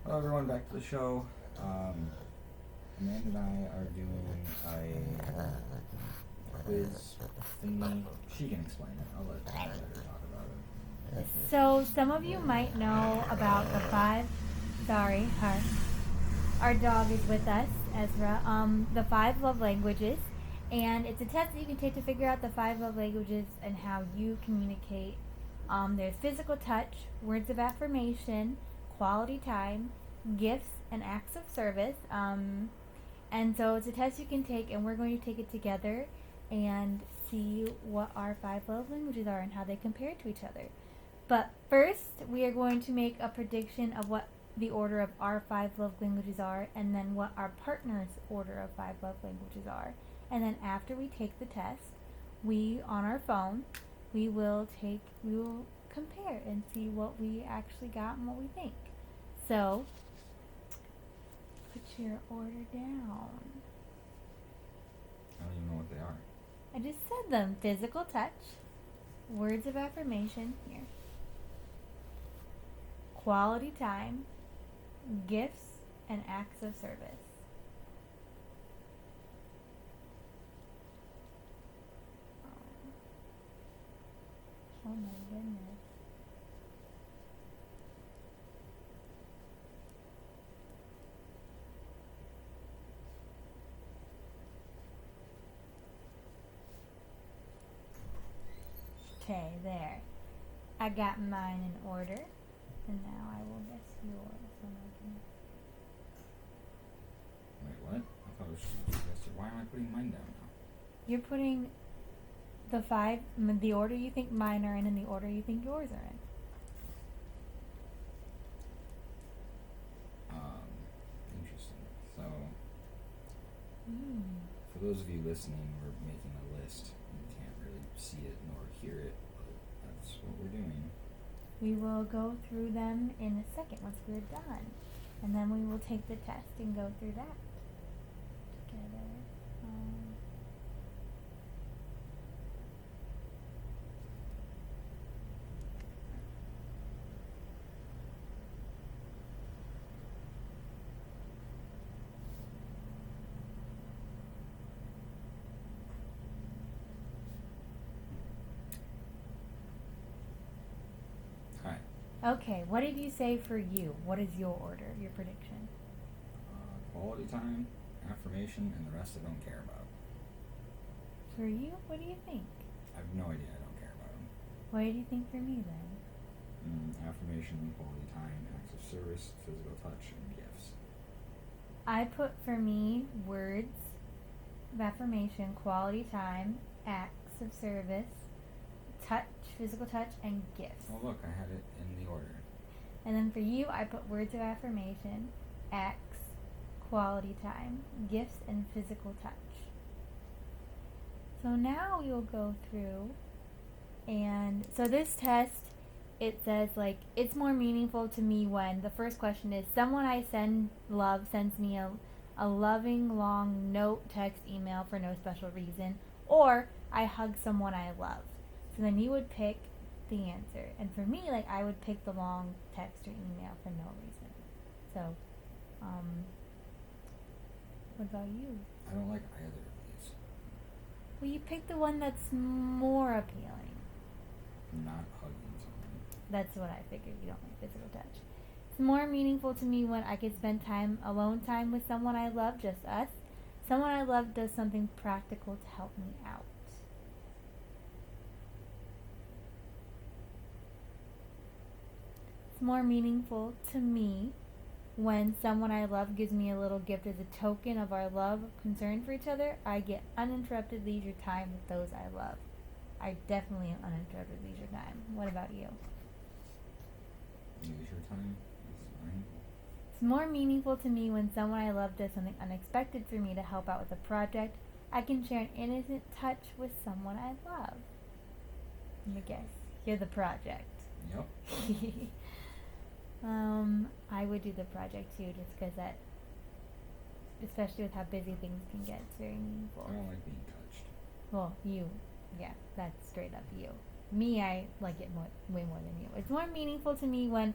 Hello everyone, back to the show. Amanda and I are doing a quiz thingy. She can explain it. I'll let her talk about it. So some of you might know about the five. Sorry, our dog is with us, Ezra. The five love languages, and it's a test that you can take to figure out the five love languages and how you communicate. There's physical touch, words of affirmation, quality time, gifts, and acts of service. And so it's a test you can take, and we're going to take it together and see what our five love languages are and how they compare to each other. But first, we are going to make a prediction of what the order of our five love languages are, and then what our partner's order of five love languages are. And then after we take the test, we, on our phone, we will compare and see what we actually got and what we think. So, put your order down. I don't even know what they are. I just said them. Physical touch, words of affirmation, here. Quality time, gifts, and acts of service. Oh my goodness. Okay, there. I got mine in order. And now I will guess yours. So I can... Wait, what? I thought it was just suggested. Why am I putting mine down now? You're putting the five, the order you think mine are in, and the order you think yours are in. Interesting. So, for those of you listening, we're making a list. You can't really see it nor hear it, but that's what we're doing. We will go through them in a second once we're done. And then we will take the test and go through that together. Okay, what did you say for you? What is your order, your prediction? Quality time, affirmation, and the rest I don't care about. For you, what do you think? I have no idea. I don't care about them. What did you think for me then? Affirmation, quality time, acts of service, physical touch, and gifts. I put for me words of affirmation, quality time, acts of service, touch, physical touch, and gifts. Oh look, I had it in the order. And then for you, I put words of affirmation, acts, quality time, gifts, and physical touch. So now we will go through, and so this test, it says like, it's more meaningful to me when, the first question is, someone I love sends me a loving, long note, text, email for no special reason, or I hug someone I love. So then you would pick the answer. And for me, like, I would pick the long text or email for no reason. So, what about you? I don't like either of these. Well, you pick the one that's more appealing. Not hugging someone. That's what I figured. You don't like physical touch. It's more meaningful to me when I could spend alone time with someone I love, just us. Someone I love does something practical to help me out. It's more meaningful to me when someone I love gives me a little gift as a token of our love, concern for each other. I get uninterrupted leisure time with those I love. I definitely am uninterrupted leisure time. What about you? Leisure time is fine. It's more meaningful to me when someone I love does something unexpected for me to help out with a project. I can share an innocent touch with someone I love. Let me guess. You're the project. Yep. I would do the project too, just because that, especially with how busy things can get, it's very meaningful. I don't like being touched. Well, you, yeah, that's straight up you. Me, I like it way more than you. It's more meaningful to me when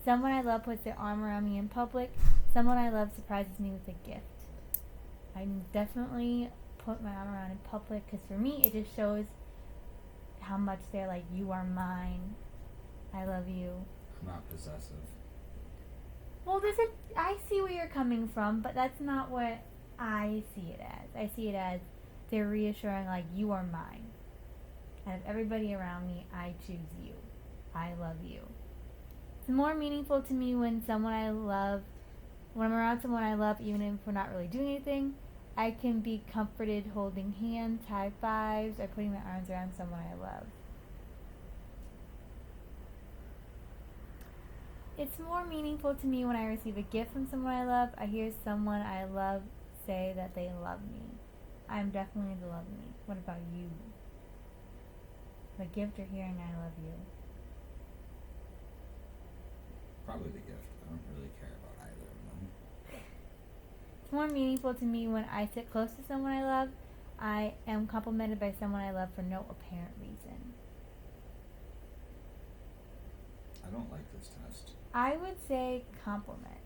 Someone I love puts their arm around me in public. Someone I love surprises me with a gift. I definitely put my arm around in public because for me it just shows how much they're like, you are mine. I love you. I'm not possessive. Well, I see where you're coming from, but that's not what I see it as. I see it as they're reassuring, like, you are mine. Out of everybody around me, I choose you. I love you. It's more meaningful to me when I'm around someone I love, even if we're not really doing anything. I can be comforted holding hands, high fives, or putting my arms around someone I love. It's more meaningful to me when I receive a gift from someone I love. I hear someone I love say that they love me. I'm definitely the love me. What about you? The gift or hearing I love you? Probably the gift. I don't really care about either of them. It's more meaningful to me when I sit close to someone I love. I am complimented by someone I love for no apparent reason. I don't like this test. I would say compliment.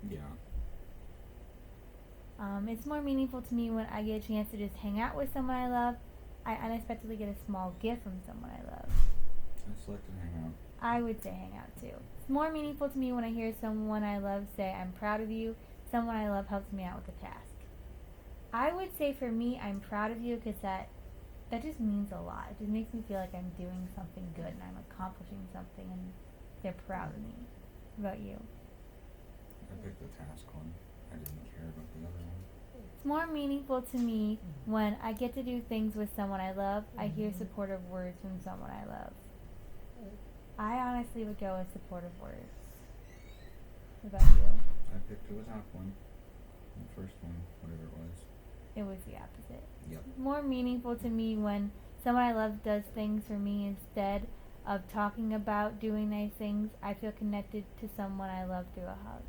Yeah. It's more meaningful to me when I get a chance to just hang out with someone I love. I unexpectedly get a small gift from someone I love. I selected hang out. I would say hang out too. It's more meaningful to me when I hear someone I love say, I'm proud of you. Someone I love helps me out with a task. I would say for me, I'm proud of you because that just means a lot. It just makes me feel like I'm doing something good and I'm accomplishing something and they're proud of me. What about you? I picked the task one. I didn't care about the other one. It's more meaningful to me when I get to do things with someone I love. I hear supportive words from someone I love. I honestly would go with supportive words. What about you? I picked the top one. The first one, whatever it was. It was the opposite. Yep. It's more meaningful to me when someone I love does things for me instead of talking about doing nice things. I feel connected to someone I love through a hug.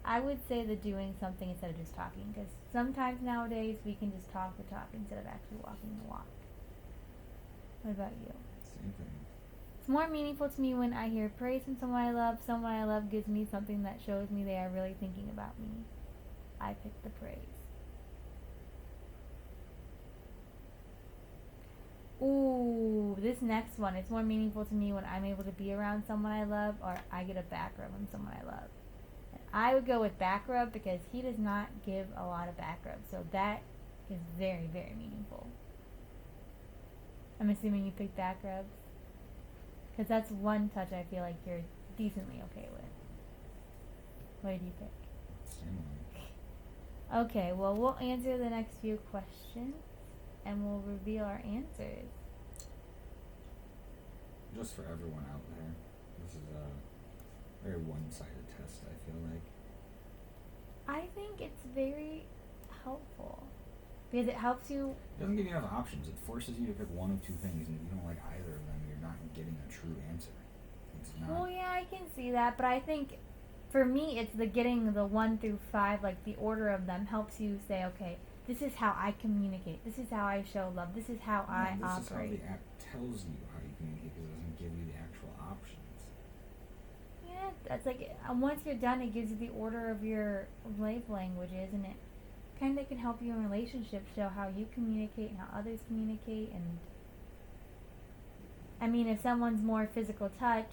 I would say the doing something instead of just talking, because sometimes nowadays we can just talk the talk instead of actually walking the walk. What about you? Same thing. It's more meaningful to me when I hear praise from someone I love. Someone I love gives me something that shows me they are really thinking about me. I pick the praise. Ooh, this next one. It's more meaningful to me when I'm able to be around someone I love or I get a back rub from someone I love. And I would go with back rub because he does not give a lot of back rub. So that is very, very meaningful. I'm assuming you picked back rubs. Because that's one touch I feel like you're decently okay with. What did you pick? Same one. Okay, well, we'll answer the next few questions and we'll reveal our answers. Just for everyone out there, this is a very one-sided test, I feel like. I think it's very helpful because it helps you. It doesn't give you enough options. It forces you to pick one of two things, and if you don't like either of them, you're not getting a true answer. It's not. Well, yeah, I can see that, but I think for me, it's the getting the 1 through 5, like the order of them helps you say, okay, this is how I communicate. This is how I show love. This is how I operate. This is how the app tells you how you communicate because it doesn't give you the actual options. Yeah, that's like once you're done, it gives you the order of your love languages, and it kind of can help you in relationships show how you communicate and how others communicate. And I mean, if someone's more physical touch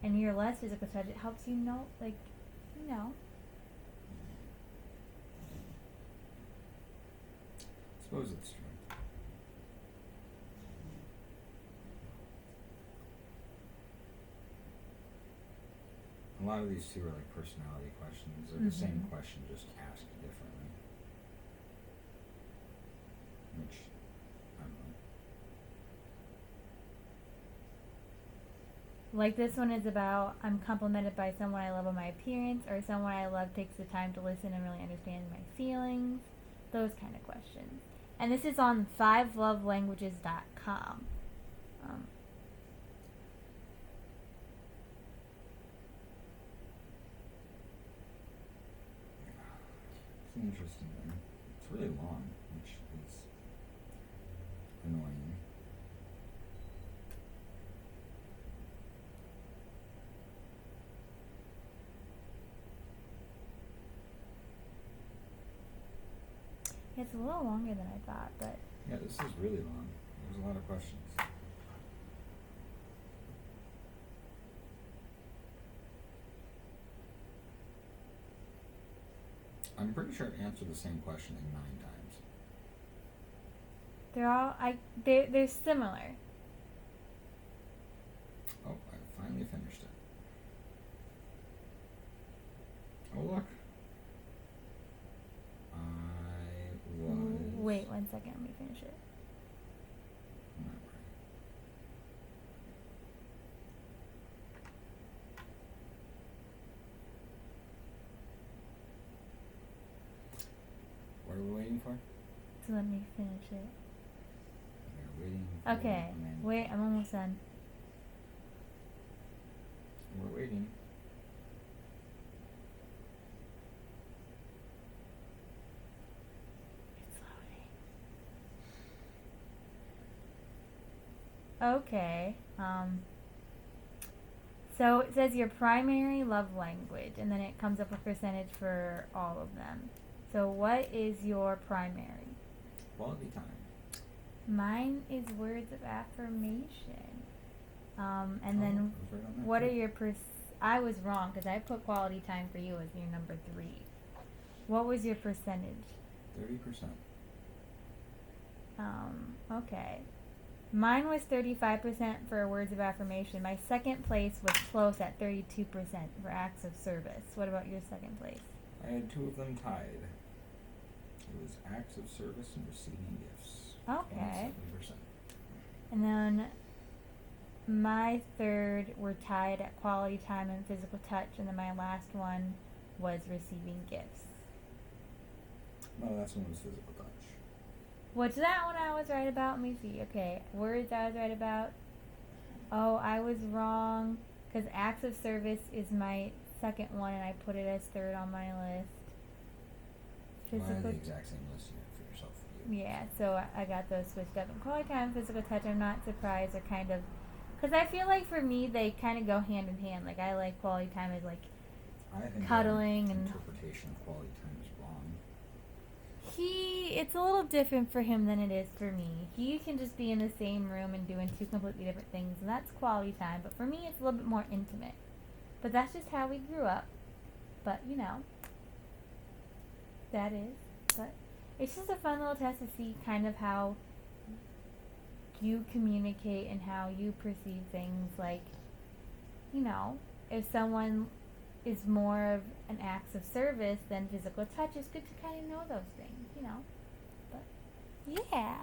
and you're less physical touch, it helps you know, like, you know. I suppose it's true. A lot of these two are like personality questions. They're the same question, just asked differently. Which, I don't know. Like this one is about, I'm complimented by someone I love on my appearance, or someone I love takes the time to listen and really understand my feelings. Those kind of questions. And this is on 5lovelanguages.com. It's an interesting thing. It's really long, which is annoying. It's a little longer than I thought, but Yeah, this is really long. There's a lot of questions. I'm pretty sure I've answered the same question like 9 times. they're similar. Oh, I finally finished it. Oh, look. I was... Wait 1 second, let me finish it. Not right. What are we waiting for? So let me finish it. We're waiting for Okay, Amanda. wait, I'm almost done. We're waiting. It's loading. Okay. So it says your primary love language, and then it comes up with percentage for all of them. So what is your primary? Quality time. Mine is words of affirmation. And Oh, then I was right on that what are too. your I was wrong because I put quality time for you as your number 3. What was your percentage? 30%. Okay. Mine was 35% for words of affirmation. My second place was close at 32% for acts of service. What about your second place? I had 2 of them tied. It was acts of service and receiving gifts. Okay. 27%. And then my third were tied at quality time and physical touch, and then my last one was receiving gifts. No, that's one was physical touch. What's that one I was right about? Let me see. Okay, words I was right about. Oh, I was wrong because acts of service is my second one, and I put it as third on my list. Well, I had the exact same list you had for yourself. For you. Yeah, so I got those switched up. And quality time, physical touch, I'm not surprised. They're kind of, because I feel like for me they kind of go hand in hand. Like I like quality time as like I think cuddling your and interpretation of quality time is wrong. it's a little different for him than it is for me. He can just be in the same room and doing 2 completely different things, and that's quality time. But for me, it's a little bit more intimate. But that's just how we grew up. But that is. But it's just a fun little test to see kind of how you communicate and how you perceive things. Like, if someone is more of an acts of service than physical touch, it's good to kind of know those things. But yeah.